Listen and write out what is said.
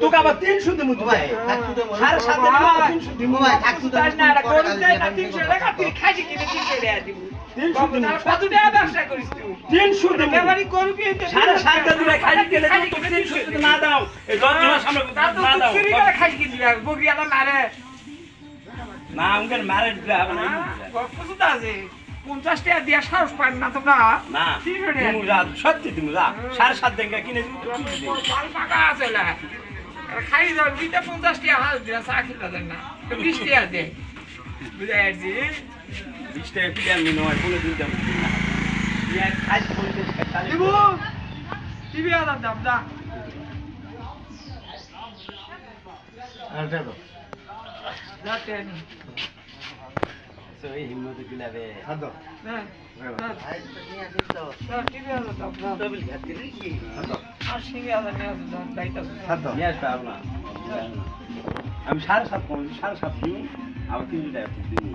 তোকে আবার 300 দিমু ভাই, সাড়ে 7 দিমু 300 দিমু ভাই, থাকছু তো না এটা করে দেই না 300 টাকা তুই খাসি কিনে 300 টাকা দিব 300 দিমু কত টাকা ব্যবসা করিস তুই 300 দিমু ব্যবহারই করবি তো সাড়ে 7 দিলে খাসি কিনে তুই 300 দিতে না দাও এই 10 জনের সামনে না দাও চুরি করে খাসি কিনে দিবি বগিয়াটা মারে না আমাকে মারে দিলে হবে না কত আছে 50 টাকা দিয়া সাহস পান না তোমরা না তুমি যা সত্যি তুমি যা 7.5 টাকা কিনে দিবি মাল পাকা আছে না খাই দাও দিতে 50 টাকা হাল দিয়া চা খেতে দেন না তো 20 টাকা দে বুঝাইছি 20 টাকা কি আমি নয় কোন দিন দাম না ইয়া খাই বলতে দিব টিভি আদা দাম দা আর দাও না টেনি এই হিম্মত দিলাবে হাদো না ভাই নিয়া দিতো না টিভি আলো দাও ডাবল ঘাত দিলি কি হাদো আর সিঙ্গে আলো নিয়া দাও দাইতা হাদো নিয়া পাব না আমি 7.5 দিই আর 3 টাকা দিই